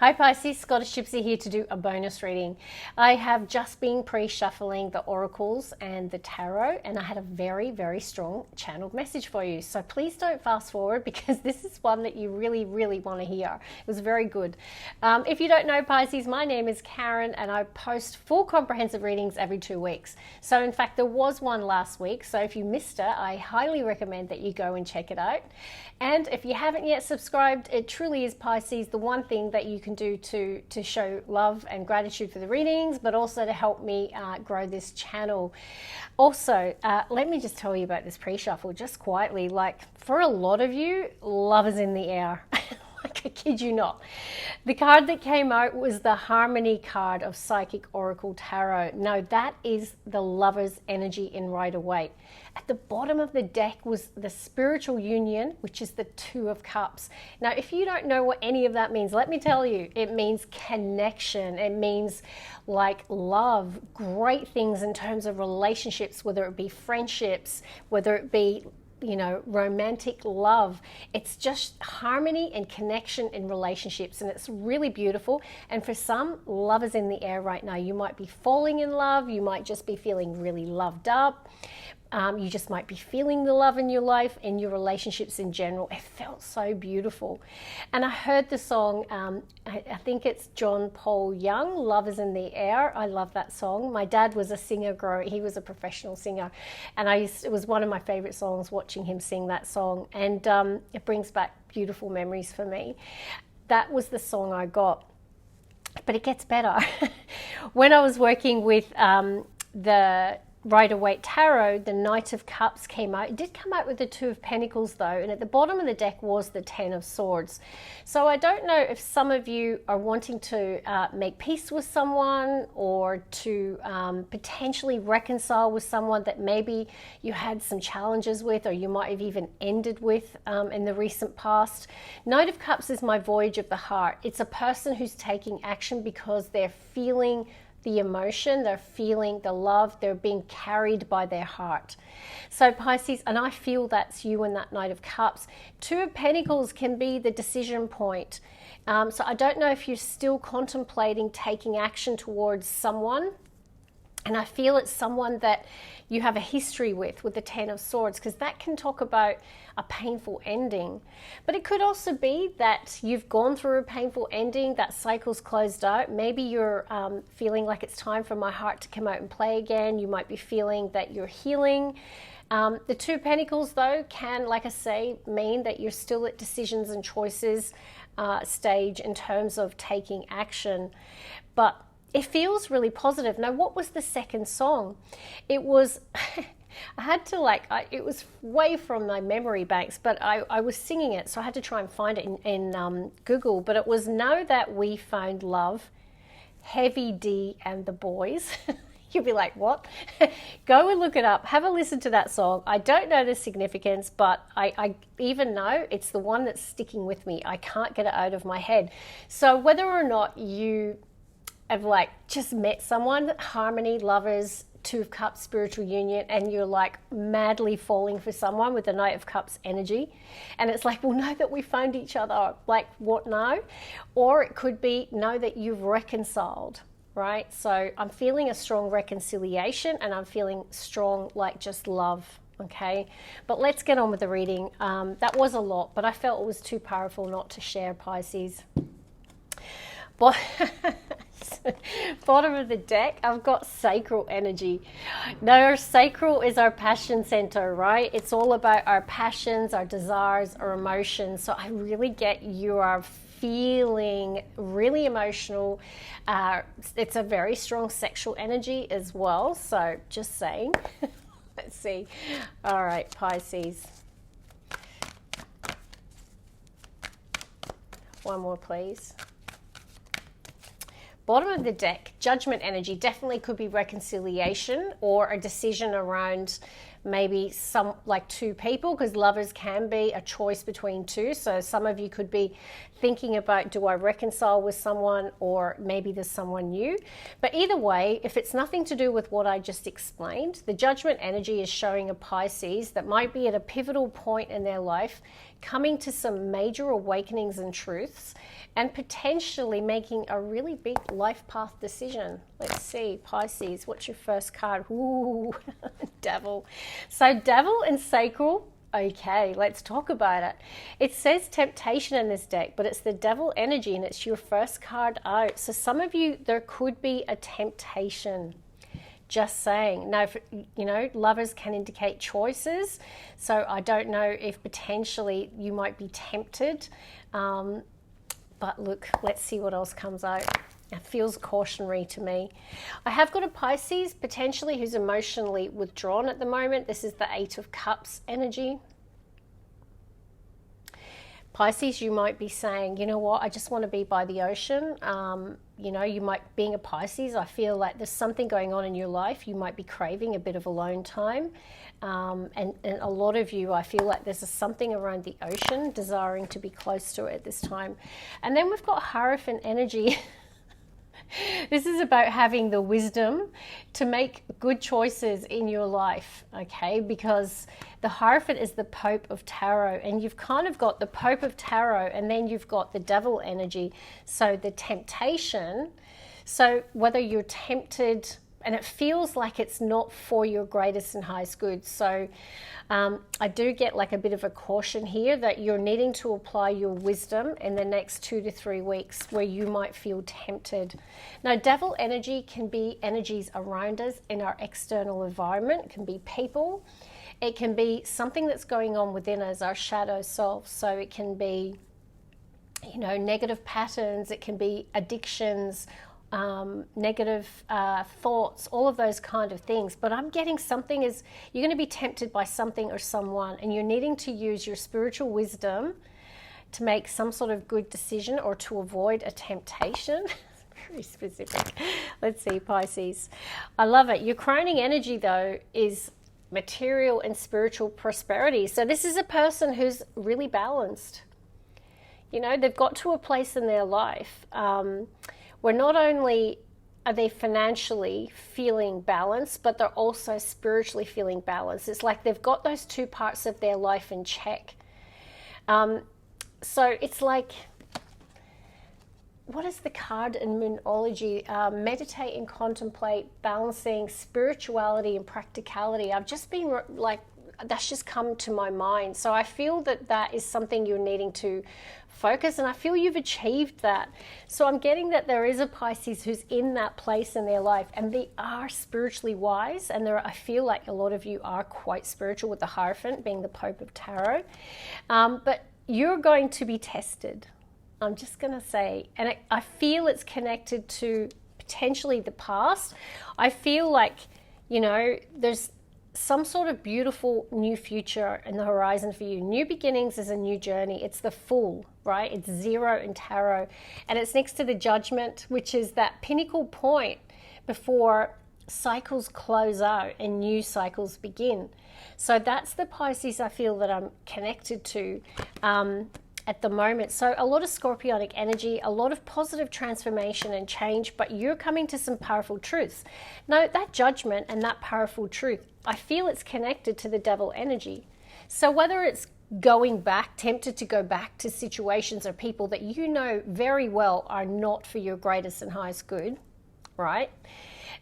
Hi Pisces, Scottish Gypsy here to do a bonus reading. I have just been pre-shuffling the oracles and the tarot, and I had a very, very strong channeled message for you. So please don't fast forward because this is one that you really, really want to hear. It was very good. If you don't know Pisces, my name is Karen and I post full comprehensive readings every 2 weeks. So in fact, there was one last week. So if you missed it, I highly recommend that you go and check it out. And if you haven't yet subscribed, it truly is Pisces, the one thing that you can do to show love and gratitude for the readings, but also to help me grow this channel. Also, let me just tell you about this pre-shuffle just quietly. Like, for a lot of you, love is in the air. Like, I kid you not. The card that came out was the Harmony card of Psychic Oracle Tarot. No, that is the Lover's energy in Rider-Waite. At the bottom of the deck was the Spiritual Union, which is the Two of Cups. Now, if you don't know what any of that means, let me tell you, it means connection. It means like love, great things in terms of relationships, whether it be friendships, whether it be romantic love. It's just harmony and connection in relationships, and it's really beautiful. And for some, love is in the air right now. You might be falling in love. You might just be feeling really loved up. You just might be feeling the love in your life, in your relationships in general. It felt so beautiful. And I heard the song, I think it's John Paul Young, Love is in the Air. I love that song. My dad was a singer he was a professional singer. And it was one of my favorite songs, watching him sing that song. And it brings back beautiful memories for me. That was the song I got. But it gets better. When I was working with the Rider-Waite Tarot, the Knight of Cups came out. It did come out with the Two of Pentacles though, and at the bottom of the deck was the Ten of Swords. So I don't know if some of you are wanting to make peace with someone, or to potentially reconcile with someone that maybe you had some challenges with, or you might have even ended with in the recent past. Knight of Cups is my voyage of the heart. It's a person who's taking action because they're feeling the emotion, they're feeling the love, they're being carried by their heart. So Pisces, and I feel that's you in that Knight of Cups. Two of Pentacles can be the decision point. So I don't know if you're still contemplating taking action towards someone. And I feel it's someone that you have a history with the Ten of Swords, because that can talk about a painful ending. But it could also be that you've gone through a painful ending, that cycle's closed out. Maybe you're feeling like it's time for my heart to come out and play again. You might be feeling that you're healing. The Two of Pentacles, though, can, like I say, mean that you're still at decisions and choices stage in terms of taking action. But it feels really positive. Now, what was the second song? It was, I had to it was way from my memory banks, but I was singing it, so I had to try and find it in Google. But it was Know That We Found Love, Heavy D and the Boys. You'll be like, what? Go and look it up. Have a listen to that song. I don't know the significance, but I even know it's the one that's sticking with me. I can't get it out of my head. So whether or not you have just met someone, harmony, lovers, Two of Cups, spiritual union, and you're madly falling for someone with the Knight of Cups energy, and it's well, know that we found each other, what now? Or it could be know that you've reconciled, right? So I'm feeling a strong reconciliation, and I'm feeling strong just love. Okay, but let's get on with the reading. That was a lot, but I felt it was too powerful not to share, Pisces. But bottom of the deck, I've got sacral energy. Now, our sacral is our passion center, right? It's all about our passions, our desires, our emotions. So I really get you are feeling really emotional. It's a very strong sexual energy as well. So just saying. Let's see. All right, Pisces. One more, please. Bottom of the deck, judgment energy, definitely could be reconciliation or a decision around maybe some like two people, because lovers can be a choice between two. So some of you could be thinking about, do I reconcile with someone, or maybe there's someone new. But either way, if it's nothing to do with what I just explained, the judgment energy is showing a Pisces that might be at a pivotal point in their life, coming to some major awakenings and truths, and potentially making a really big life path decision. Let's see, Pisces, what's your first card? Ooh, Devil. So Devil and Sacral. Okay, let's talk about it. It says temptation in this deck, but it's the Devil energy and it's your first card out. So some of you, there could be a temptation. Just saying. Now, you know, lovers can indicate choices. So I don't know if potentially you might be tempted. But look, let's see what else comes out. It feels cautionary to me. I have got a Pisces potentially who's emotionally withdrawn at the moment. This is the Eight of Cups energy. Pisces, you might be saying, you know what, I just want to be by the ocean. You know, you might, being a Pisces, I feel like there's something going on in your life. You might be craving a bit of alone time. And a lot of you, I feel like there's something around the ocean, desiring to be close to it at this time. And then we've got Hierophant energy. This is about having the wisdom to make good choices in your life, okay? Because the Hierophant is the Pope of Tarot, and you've kind of got the Pope of Tarot, and then you've got the Devil energy. So the temptation, so whether you're tempted, and it feels like it's not for your greatest and highest good. So I do get like a bit of a caution here that you're needing to apply your wisdom in the next 2 to 3 weeks where you might feel tempted. Now, Devil energy can be energies around us in our external environment. It can be people. It can be something that's going on within us, our shadow self. So it can be, you know, negative patterns. It can be addictions, negative thoughts, all of those kind of things. But I'm getting something is you're going to be tempted by something or someone, and you're needing to use your spiritual wisdom to make some sort of good decision or to avoid a temptation. Very specific. Let's see, Pisces. I love it. Your crowning energy, though, is material and spiritual prosperity. So this is a person who's really balanced. You know, they've got to a place in their life where not only are they financially feeling balanced, but they're also spiritually feeling balanced. It's like they've got those two parts of their life in check. So it's like, what is the card in Moonology? Meditate and contemplate, balancing spirituality and practicality. I've just been like, that's just come to my mind. So I feel that that is something you're needing to focus, and I feel you've achieved that. So I'm getting that there is a Pisces who's in that place in their life, and they are spiritually wise, and I feel like a lot of you are quite spiritual, with the Hierophant being the Pope of Tarot. But you're going to be tested. I'm just going to say, and I feel it's connected to potentially the past. I feel like, you know, there's some sort of beautiful new future in the horizon for you. New beginnings is a new journey. It's the Fool, right? It's 0 in Tarot. And it's next to the Judgment, which is that pinnacle point before cycles close out and new cycles begin. So that's the Pisces I feel that I'm connected to at the moment. So a lot of scorpionic energy, a lot of positive transformation and change, but you're coming to some powerful truths. Now, that Judgment and that powerful truth, I feel it's connected to the Devil energy. So whether it's going back, tempted to go back to situations or people that you know very well are not for your greatest and highest good, right?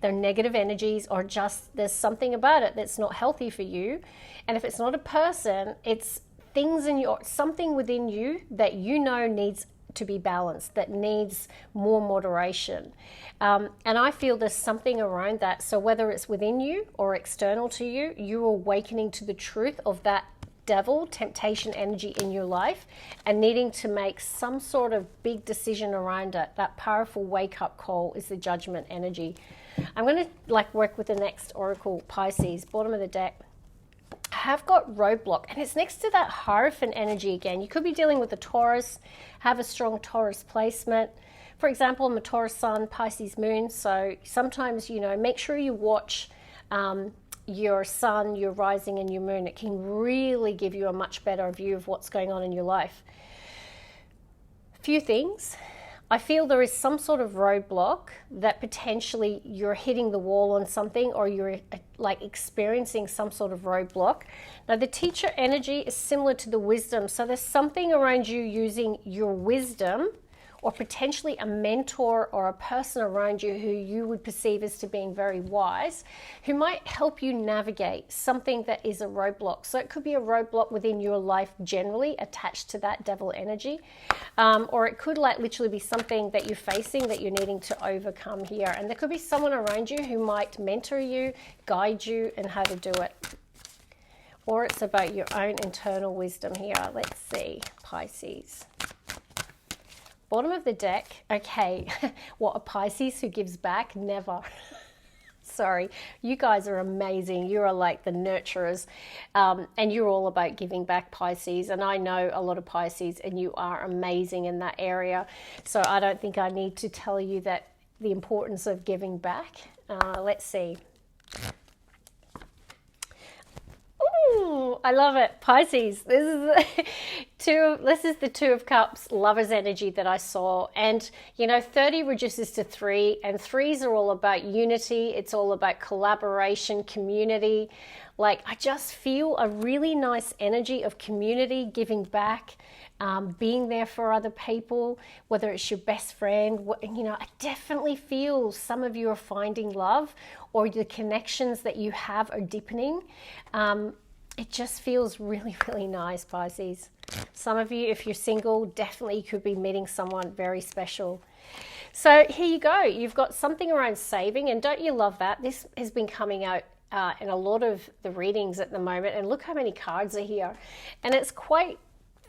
They're negative energies, or just there's something about it that's not healthy for you. And if it's not a person, it's things in your, something within you that you know needs to be balanced, that needs more moderation. And I feel there's something around that. So whether it's within you or external to you, you're awakening to the truth of that Devil temptation energy in your life and needing to make some sort of big decision around it. That powerful wake-up call is the Judgment energy. I'm going to work with the next Oracle, Pisces, bottom of the deck. I have got Roadblock, and it's next to that Hierophant energy again. You could be dealing with a Taurus, have a strong Taurus placement. For example, I'm a Taurus Sun, Pisces Moon, so sometimes, you know, make sure you watch your sun, your rising, and your moon. It can really give you a much better view of what's going on in your life. Few things. I feel there is some sort of roadblock that potentially you're hitting the wall on something, or you're like experiencing some sort of roadblock. Now, the teacher energy is similar to the wisdom. So there's something around you using your wisdom, or potentially a mentor or a person around you who you would perceive as to being very wise, who might help you navigate something that is a roadblock. So it could be a roadblock within your life generally attached to that devil energy, or it could like literally be something that you're facing that you're needing to overcome here. And there could be someone around you who might mentor you, guide you in how to do it. Or it's about your own internal wisdom here. Let's see, Pisces. Bottom of the deck, okay, what, a Pisces who gives back? Never. Sorry, you guys are amazing. You are like the nurturers, and you're all about giving back, Pisces. And I know a lot of Pisces, and you are amazing in that area. So I don't think I need to tell you that the importance of giving back. Let's see. Ooh, I love it. Pisces. This is the Two of Cups, Lover's energy that I saw. And, you know, 30 reduces to 3, and 3s are all about unity. It's all about collaboration, community. Like, I just feel a really nice energy of community, giving back, being there for other people, whether it's your best friend. You know, I definitely feel some of you are finding love, or the connections that you have are deepening. It just feels really, really nice, Pisces. Some of you, if you're single, definitely could be meeting someone very special. So here you go. You've got something around saving, and don't you love that? This has been coming out in a lot of the readings at the moment, and look how many cards are here. And it's quite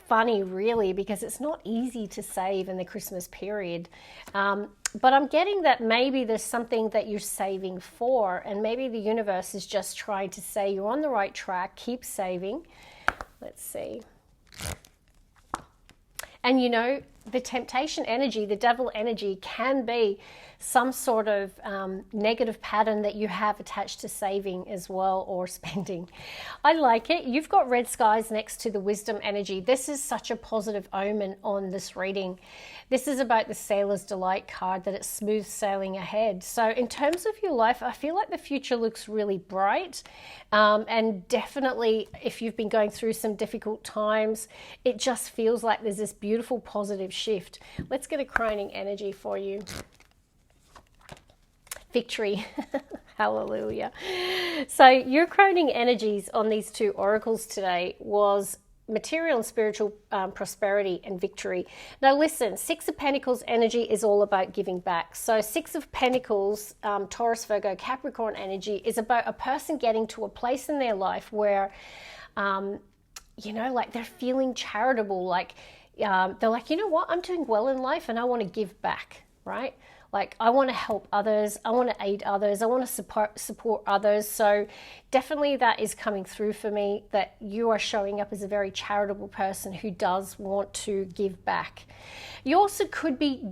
funny, really, because it's not easy to save in the Christmas period. But I'm getting that maybe there's something that you're saving for, and maybe the universe is just trying to say you're on the right track, keep saving. Let's see. And you know, the temptation energy, the devil energy, can be some sort of negative pattern that you have attached to saving as well, or spending. I like it. You've got red skies next to the wisdom energy. This is such a positive omen on this reading. This is about the Sailor's Delight card, that it's smooth sailing ahead. So in terms of your life, I feel like the future looks really bright. And definitely, if you've been going through some difficult times, it just feels like there's this beautiful positive shift. Let's get a crowning energy for you. Victory. Hallelujah. So your crowning energies on these two oracles today was material and spiritual prosperity and victory. Now listen, Six of Pentacles energy is all about giving back. So Six of Pentacles, Taurus, Virgo, Capricorn energy is about a person getting to a place in their life where, you know, like they're feeling charitable, like they're like, you know what, I'm doing well in life and I want to give back, right? Like, I want to help others, I want to aid others, I want to support others. So definitely that is coming through for me, that you are showing up as a very charitable person who does want to give back. You also could be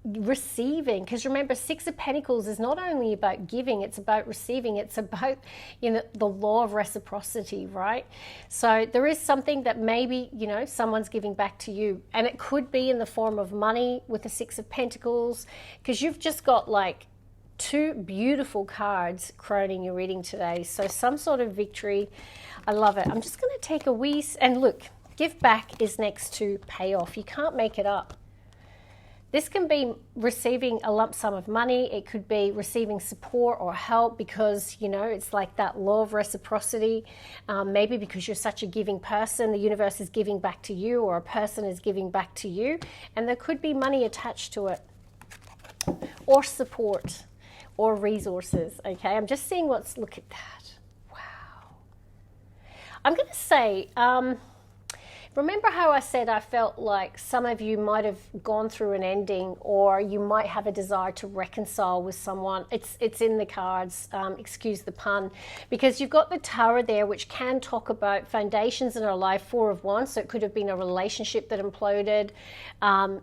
receiving, because remember, Six of Pentacles is not only about giving, it's about receiving. It's about, you know, the law of reciprocity, right? So there is something that maybe, you know, someone's giving back to you, and it could be in the form of money with the Six of Pentacles, because you've just got like two beautiful cards crowning your reading today. So some sort of victory. I love it. I'm just going to take a wee, and look, give back is next to payoff. You can't make it up. This can be receiving a lump sum of money. It could be receiving support or help because, you know, it's like that law of reciprocity. Maybe because you're such a giving person, the universe is giving back to you, or a person is giving back to you. And there could be money attached to it, or support, or resources. Okay, I'm just seeing look at that. Wow. I'm going to say, Remember how I said I felt like some of you might have gone through an ending, or you might have a desire to reconcile with someone. It's in the cards, excuse the pun, because you've got the Tower there, which can talk about foundations in our life, Four of Wands. So it could have been a relationship that imploded,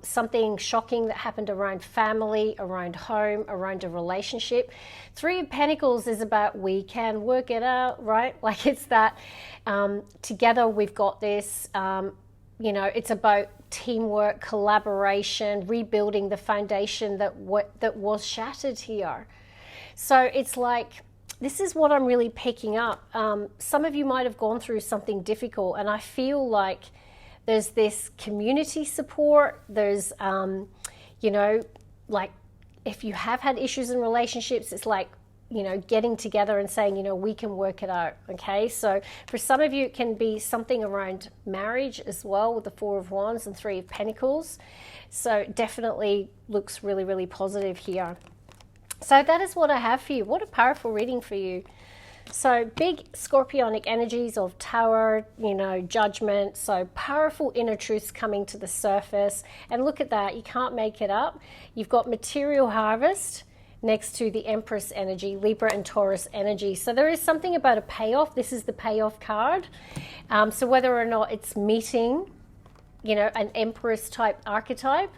something shocking that happened around family, around home, around a relationship. Three of Pentacles is about we can work it out, right? Like it's that together we've got this. It's about teamwork, collaboration, rebuilding the foundation that was shattered here. So it's like, this is what I'm really picking up. Some of you might have gone through something difficult, and I feel like there's this community support. There's, like if you have had issues in relationships, it's like, getting together and saying, we can work it out. Okay. So for some of you, it can be something around marriage as well, with the Four of Wands and Three of Pentacles. So definitely looks really, really positive here. So that is what I have for you. What a powerful reading for you. So big scorpionic energies of Tower, Judgment. So powerful inner truths coming to the surface. And look at that. You can't make it up. You've got material harvest next to the Empress energy, Libra and Taurus energy. So there is something about a payoff. This is the payoff card. So whether or not it's meeting, an Empress type archetype,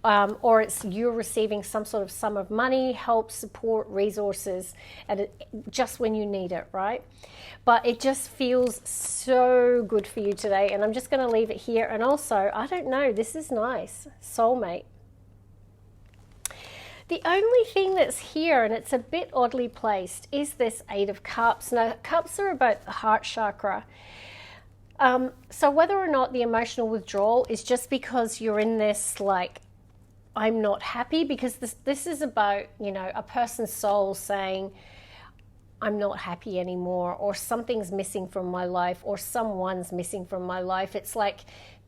or it's you're receiving some sort of sum of money, help, support, resources, and just when you need it, right? But it just feels so good for you today. And I'm just going to leave it here. And also, I don't know, this is nice. Soulmate. The only thing that's here, and it's a bit oddly placed, is this Eight of Cups. Now, cups are about the heart chakra. So whether or not the emotional withdrawal is just because you're in this, like, I'm not happy, because this is about, a person's soul saying, I'm not happy anymore, or something's missing from my life, or someone's missing from my life. It's like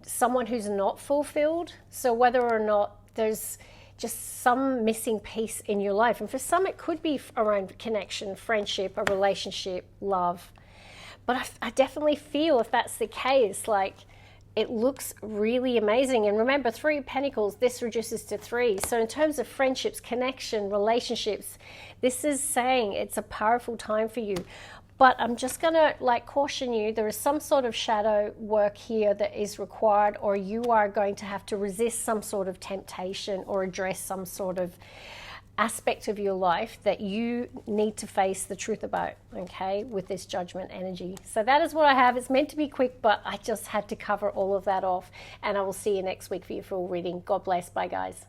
someone who's not fulfilled. So whether or not there's just some missing piece in your life. And for some, it could be around connection, friendship, a relationship, love. But I definitely feel if that's the case, like, it looks really amazing. And remember, Three of Pentacles, this reduces to 3. So in terms of friendships, connection, relationships, this is saying it's a powerful time for you. But I'm just going to caution you, there is some sort of shadow work here that is required, or you are going to have to resist some sort of temptation or address some sort of aspect of your life that you need to face the truth about, okay, with this Judgment energy. So that is what I have. It's meant to be quick, but I just had to cover all of that off. And I will see you next week for your full reading. God bless. Bye, guys.